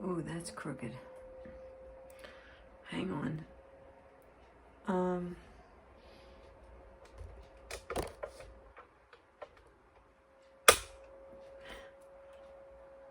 Oh, that's crooked. Hang on.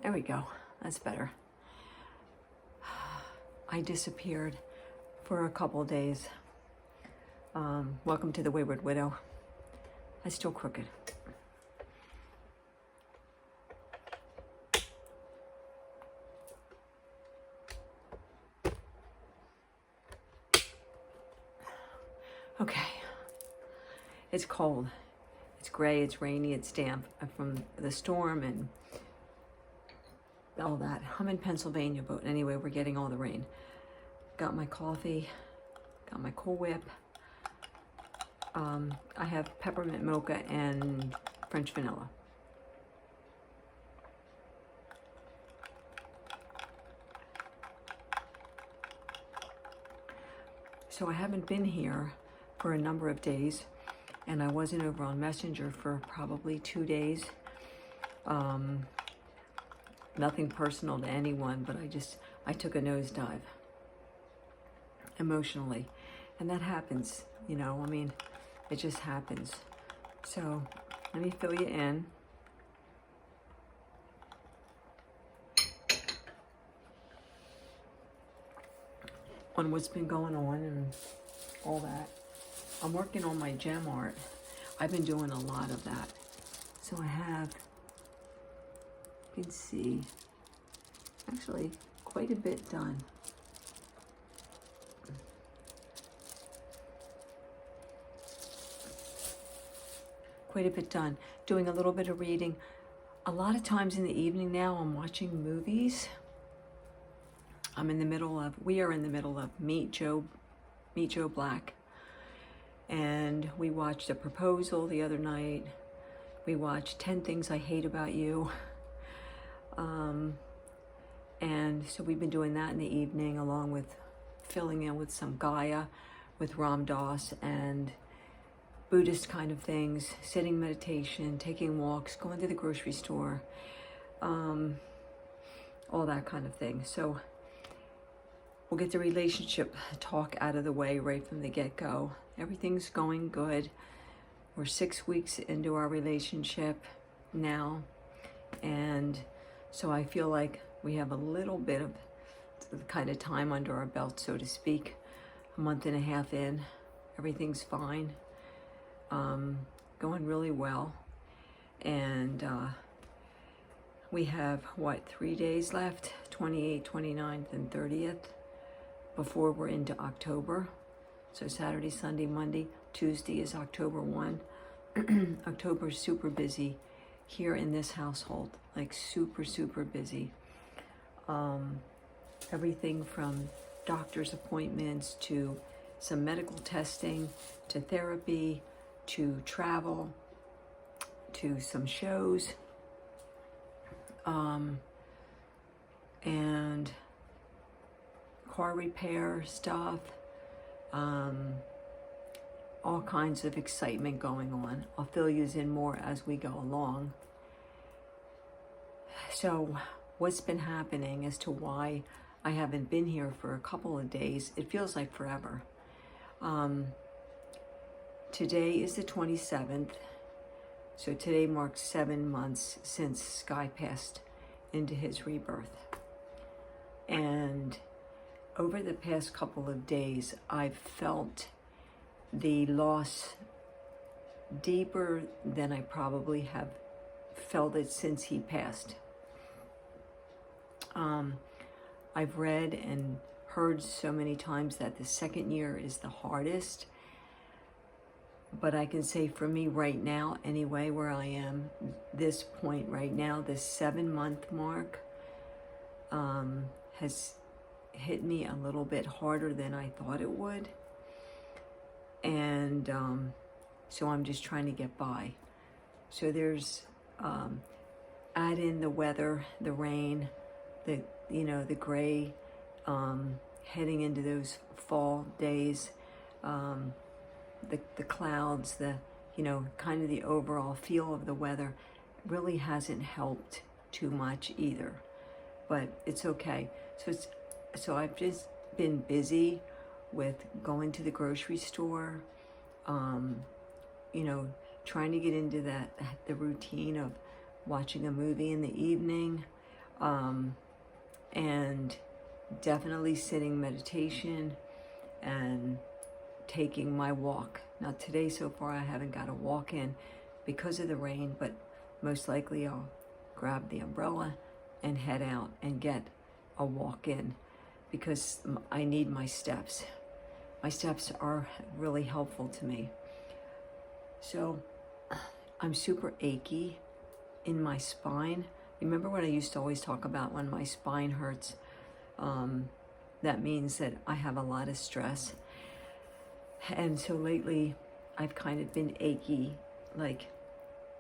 There we go. That's better. I disappeared for a couple days. Welcome to the Wayward Widow. I'm still crooked. Okay. It's cold. It's gray, it's rainy, it's damp from the storm and all that. I'm in Pennsylvania, but anyway, we're getting all the rain. Got my coffee, got my Cool Whip. I have peppermint mocha and French vanilla. So I haven't been here for a number of days, and I wasn't over on Messenger for probably 2 days. Nothing personal to anyone, but I took a nosedive emotionally, and that happens, you know, I mean, it just happens. So let me fill you in. On what's been going on and all that. I'm working on my gem art. I've been doing a lot of that. So I have, you can see, actually quite a bit done. Quite a bit done. Doing a little bit of reading. A lot of times in the evening now I'm watching movies. We are in the middle of Meet Joe Black. And we watched A Proposal the other night. We watched 10 Things I Hate About You. And so we've been doing that in the evening, along with filling in with some Gaia, with Ram Dass and Buddhist kind of things, sitting meditation, taking walks, going to the grocery store, all that kind of thing. So we'll get the relationship talk out of the way right from the get-go. Everything's going good. We're 6 weeks into our relationship now. And so I feel like we have a little bit of kind of time under our belt, so to speak. A month and a half in, everything's fine. Going really well. And we have, 3 days left? 28th, 29th, and 30th. Before we're into October. So Saturday, Sunday, Monday, Tuesday is October 1. October's super busy here in this household, like super, super busy. Everything from doctor's appointments to some medical testing, to therapy, to travel, to some shows, and car repair stuff, all kinds of excitement going on. I'll fill you in more as we go along. So what's been happening as to why I haven't been here for a couple of days, it feels like forever. Today is the 27th, so today marks 7 months since Sky passed into his rebirth. And over the past couple of days, I've felt the loss deeper than I probably have felt it since he passed. I've read and heard so many times that the second year is the hardest. But I can say for me right now, anyway, where I am, this point right now, this 7-month mark, has hit me a little bit harder than I thought it would. And so I'm just trying to get by. So there's, add in the weather, the rain, the gray, heading into those fall days, the clouds, kind of the overall feel of the weather really hasn't helped too much either. but it's okay. So I've just been busy with going to the grocery store, you know, trying to get into the routine of watching a movie in the evening, and definitely sitting meditation and taking my walk. Now today so far I haven't got a walk in because of the rain, but most likely I'll grab the umbrella and head out and get a walk in because I need my steps. My steps are really helpful to me. So I'm super achy in my spine. Remember what I used to always talk about when my spine hurts? That means that I have a lot of stress. And so lately I've kind of been achy, like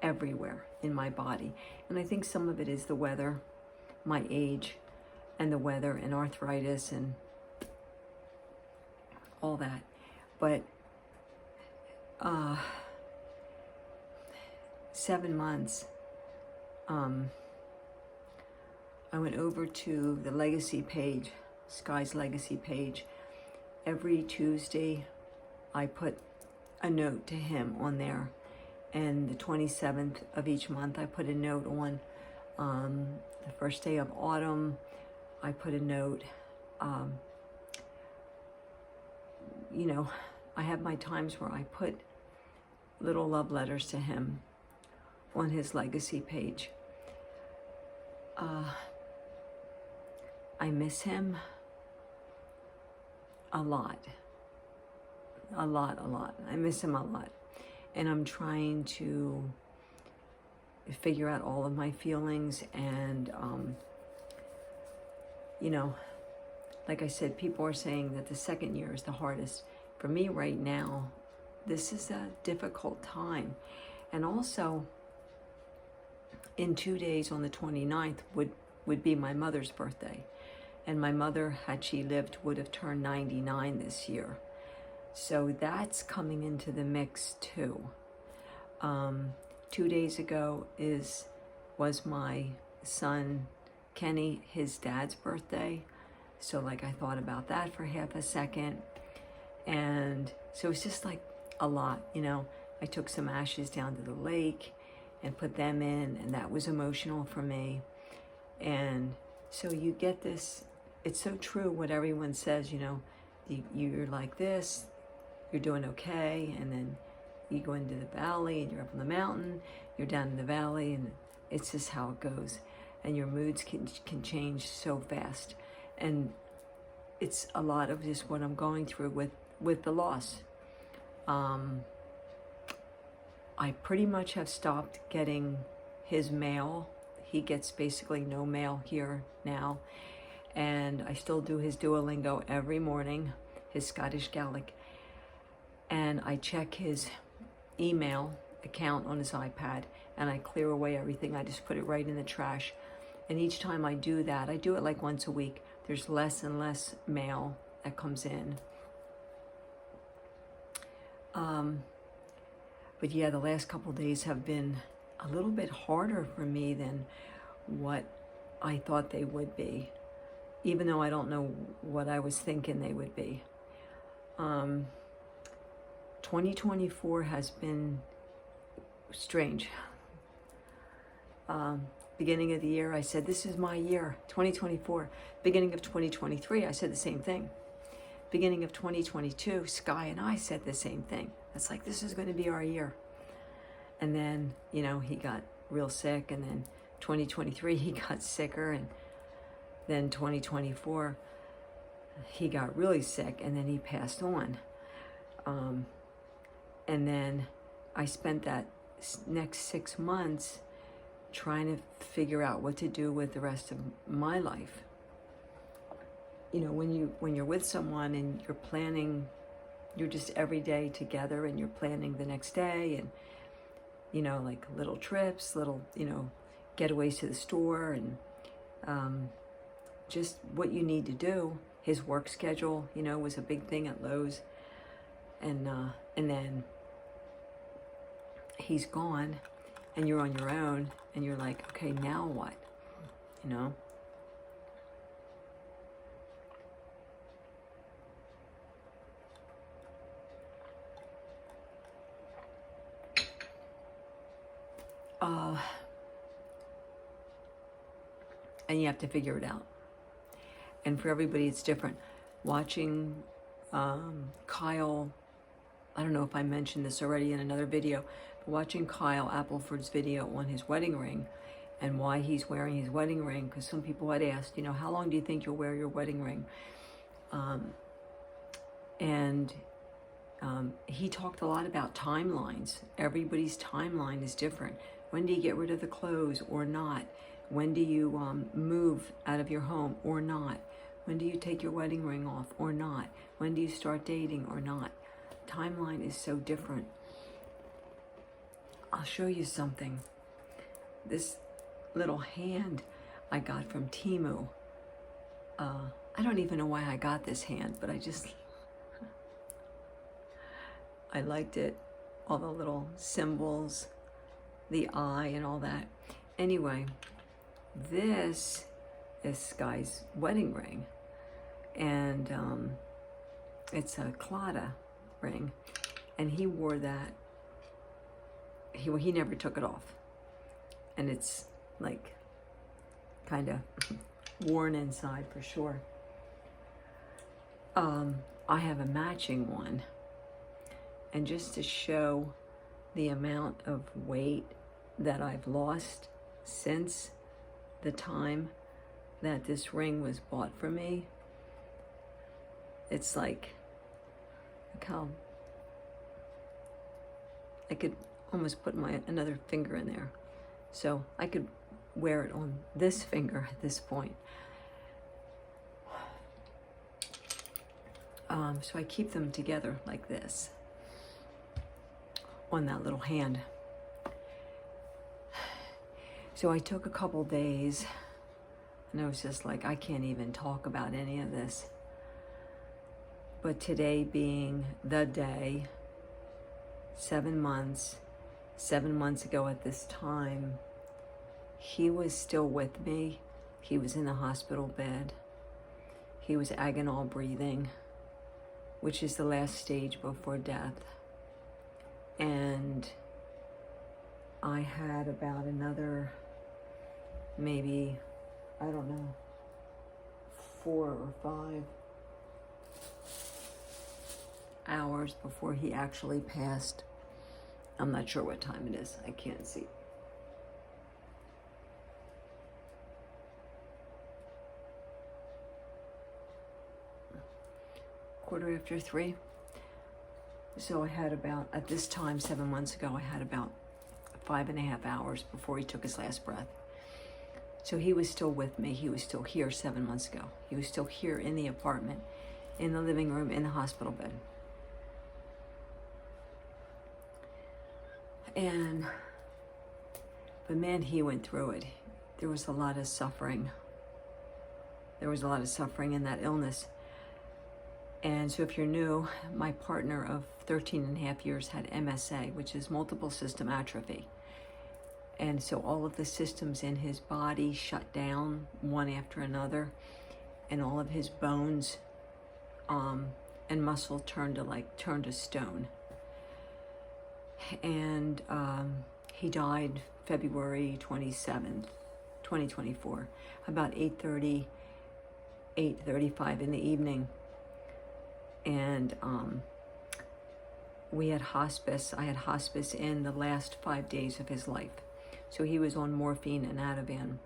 everywhere in my body. And I think some of it is the weather, my age, and the weather, and arthritis, and all that. But 7 months, I went over to the legacy page, Sky's legacy page. Every Tuesday, I put a note to him on there. And the 27th of each month, I put a note on the first day of autumn. I put a note. You know, I have my times where I put little love letters to him on his legacy page. I miss him a lot. A lot. I miss him a lot. And I'm trying to figure out all of my feelings. And, you know, like I said, people are saying that the second year is the hardest. For me right now, this is a difficult time. And also, in 2 days on the 29th would be my mother's birthday. And my mother, had she lived, would have turned 99 this year. So that's coming into the mix too. 2 days ago was my son Kenny, his dad's birthday. So like I thought about that for half a second. And so it's just like a lot, you know. I took some ashes down to the lake and put them in, and that was emotional for me. And so you get this, it's so true what everyone says, you know, you're like this, you're doing okay, and then you go into the valley and you're up on the mountain, you're down in the valley, and it's just how it goes. And your moods can change so fast. And it's a lot of just what I'm going through with the loss. I pretty much have stopped getting his mail. He gets basically no mail here now. And I still do his Duolingo every morning, his Scottish Gaelic. And I check his email account on his iPad, and I clear away everything. I just put it right in the trash. And each time I do that, I do it like once a week. There's less and less mail that comes in. But yeah, the last couple days have been a little bit harder for me than what I thought they would be, even though I don't know what I was thinking they would be. 2024 has been strange. Beginning of the year, I said, this is my year, 2024. Beginning of 2023, I said the same thing. Beginning of 2022, Sky and I said the same thing. It's like, this is going to be our year. And then, you know, he got real sick, and then 2023, he got sicker, and then 2024, he got really sick, and then he passed on. And then I spent that next 6 months trying to figure out what to do with the rest of my life. You know, when you're with someone and you're planning, you're just every day together, and you're planning the next day, and, you know, like little trips, little, you know, getaways to the store, and just what you need to do. His work schedule, you know, was a big thing at Lowe's. And then he's gone, and you're on your own, and you're like, okay, now what? You know? And you have to figure it out. And for everybody, it's different. Watching Kyle, I don't know if I mentioned this already in another video, but watching Kyle Appleford's video on his wedding ring and why he's wearing his wedding ring, because some people had asked, you know, how long do you think you'll wear your wedding ring? He talked a lot about timelines. Everybody's timeline is different. When do you get rid of the clothes or not? When do you move out of your home or not? When do you take your wedding ring off or not? When do you start dating or not? Timeline is so different. I'll show you something. This little hand I got from Temu. I don't even know why I got this hand, but I liked it. All the little symbols, the eye and all that. Anyway, this is Guy's wedding ring. And it's a Claddagh ring. And he wore that. He never took it off. And it's like kind of worn inside for sure. I have a matching one. And just to show the amount of weight that I've lost since the time that this ring was bought for me, it's like, look how I could almost put another finger in there. So I could wear it on this finger at this point. So I keep them together like this on that little hand. So I took a couple days and I was just like, I can't even talk about any of this. But today being the day, 7 months ago at this time, he was still with me. He was in the hospital bed. He was agonal breathing, which is the last stage before death. And I had about another, maybe, I don't know, 4 or 5 hours before he actually passed. I'm not sure what time it is. I can't see. Quarter after 3. So I had about, at this time, 7 months ago, I had about 5.5 hours before he took his last breath. So he was still with me. He was still here 7 months ago. He was still here in the apartment, in the living room, in the hospital bed. But man, he went through it. There was a lot of suffering. There was a lot of suffering in that illness. And so if you're new, my partner of 13 and a half years had MSA, which is multiple system atrophy. And so all of the systems in his body shut down one after another, and all of his bones and muscle turned to stone. And he died February 27th, 2024, about 8:30, 8:35 in the evening. And we had hospice. I had hospice in the last 5 days of his life. So he was on morphine and Ativan.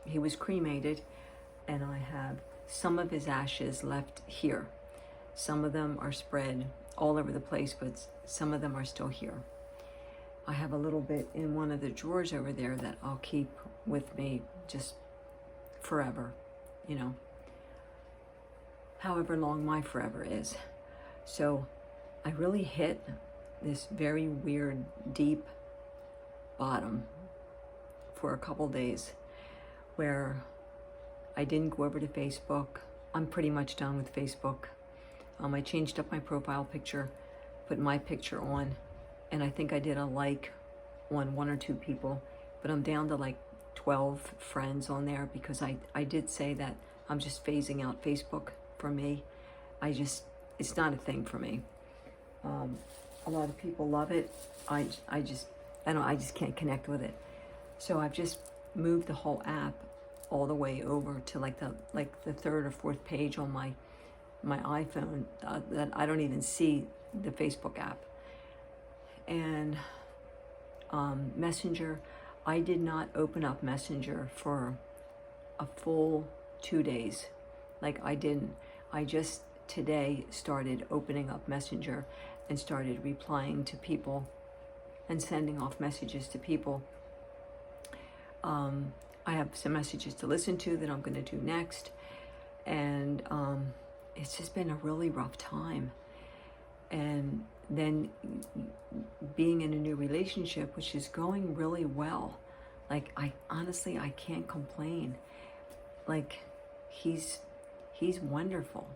He was cremated, and I have some of his ashes left here. Some of them are spread all over the place, but some of them are still here. I have a little bit in one of the drawers over there that I'll keep with me just forever, you know, however long my forever is. So I really hit this very weird, deep bottom for a couple days where I didn't go over to Facebook. I'm pretty much done with Facebook. I changed up my profile picture, put my picture on, and I think I did a like on 1 or 2 people, but I'm down to like 12 friends on there because I did say that I'm just phasing out Facebook for me. It's not a thing for me. a lot of people love it. I just can't connect with it. So I've just moved the whole app all the way over to like the third or fourth page on my iPhone, that I don't even see the Facebook app. And Messenger, I did not open up Messenger for a full 2 days. Like I didn't. I just today started opening up Messenger and started replying to people and sending off messages to people. I have some messages to listen to that I'm going to do next. And it's just been a really rough time. And then being in a new relationship, which is going really well. Like I can't complain. Like he's wonderful.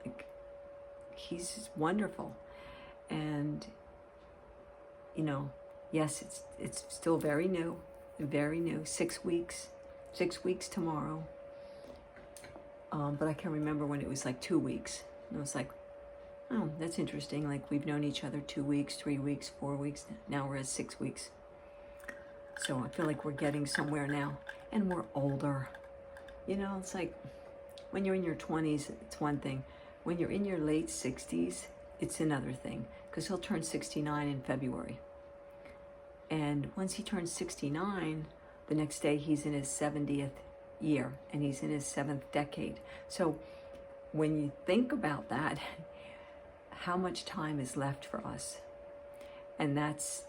Like he's wonderful. And you know, yes, it's still very new. 6 weeks tomorrow. But I can't remember when it was like 2 weeks. And I was like, oh, that's interesting. Like we've known each other 2 weeks, 3 weeks, 4 weeks. Now we're at 6 weeks. So I feel like we're getting somewhere now. And we're older. You know, it's like when you're in your 20s, it's one thing. When you're in your late 60s, it's another thing. Because he'll turn 69 in February. And once he turns 69, the next day he's in his 70th year. And he's in his 7th decade. So when you think about that, how much time is left for us? And that's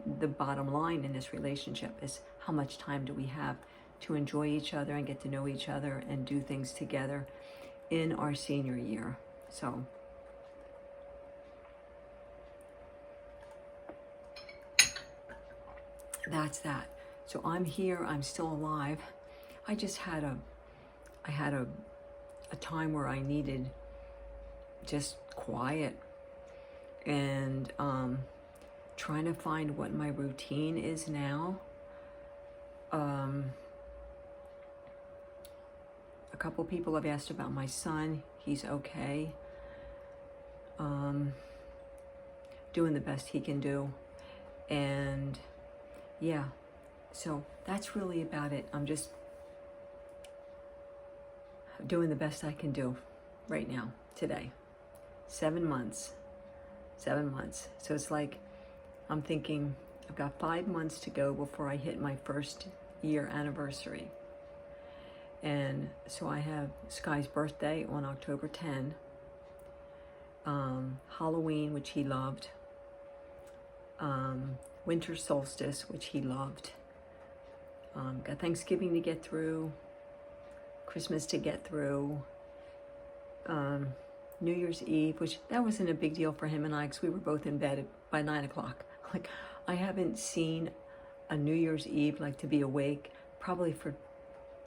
the bottom line in this relationship, is how much time do we have to enjoy each other and get to know each other and do things together in our senior year. So that's that. So I'm here, I'm still alive. I just had a time where I needed just quiet and trying to find what my routine is now. A couple people have asked about my son. He's okay. Doing the best he can do. And yeah, so that's really about it. I'm just doing the best I can do right now, today. 7 months. 7 months. So it's like, I'm thinking I've got 5 months to go before I hit my first year anniversary. And so I have Sky's birthday on October 10, Halloween, which he loved, winter solstice, which he loved, got Thanksgiving to get through, Christmas to get through, New Year's Eve, which that wasn't a big deal for him and I, because we were both in bed by 9 o'clock. Like, I haven't seen a New Year's Eve, like, to be awake probably for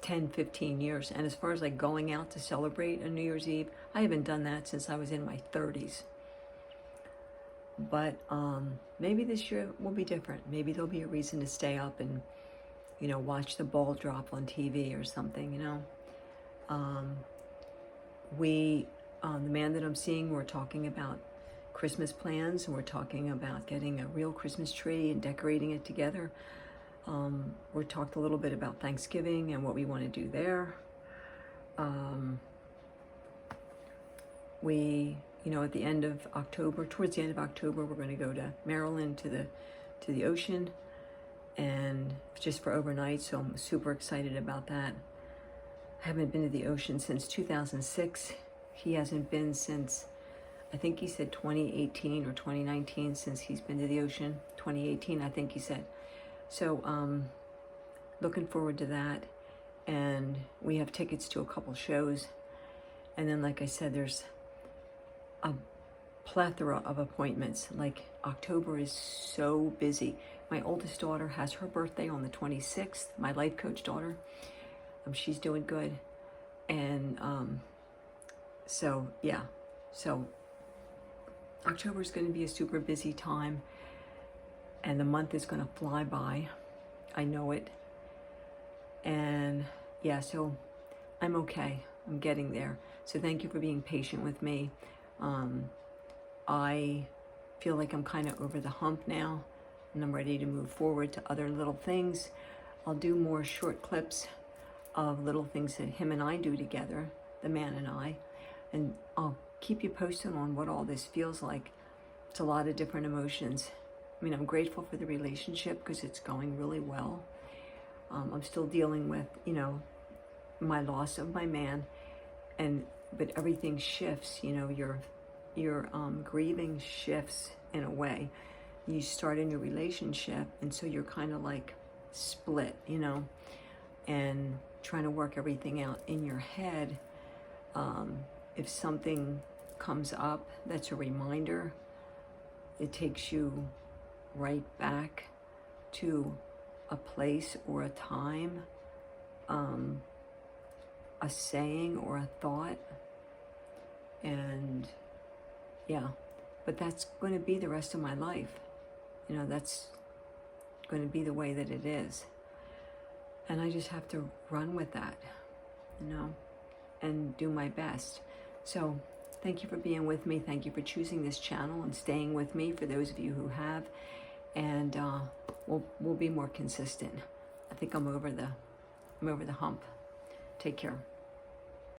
10, 15 years. And as far as like going out to celebrate a New Year's Eve, I haven't done that since I was in my 30s. But maybe this year will be different. Maybe there'll be a reason to stay up and, you know, watch the ball drop on TV or something, you know. The man that I'm seeing, we're talking about Christmas plans, and we're talking about getting a real Christmas tree and decorating it together. We talked a little bit about Thanksgiving and what we want to do there. You know, at the end of October, towards the end of October, we're going to go to Maryland to the ocean, and just for overnight. So I'm super excited about that. I haven't been to the ocean since 2006. He hasn't been since, I think he said 2018 or 2019, since he's been to the ocean. 2018, I think he said. So looking forward to that. And we have tickets to a couple shows. And then, like I said, there's a plethora of appointments. Like, October is so busy. My oldest daughter has her birthday on the 26th. My life coach daughter, she's doing good. And so, yeah. So October is going to be a super busy time. And the month is going to fly by. I know it. And yeah, so I'm okay. I'm getting there. So thank you for being patient with me. I feel like I'm kind of over the hump now, and I'm ready to move forward to other little things. I'll do more short clips of little things that him and I do together, the man and I, and I'll keep you posted on what all this feels like. It's a lot of different emotions. I mean, I'm grateful for the relationship because it's going really well. I'm still dealing with, you know, my loss of my man, but everything shifts. You know, your grieving shifts in a way. You start a new relationship, and so you're kind of like split, you know, and trying to work everything out in your head. If something comes up that's a reminder, it takes you right back to a place or a time, a saying or a thought, and yeah, but that's going to be the rest of my life. You know, that's going to be the way that it is, and I just have to run with that, you know, and do my best. So thank you for being with me. Thank you for choosing this channel and staying with me, for those of you who have, and we'll be more consistent. I think I'm over the hump. Take care.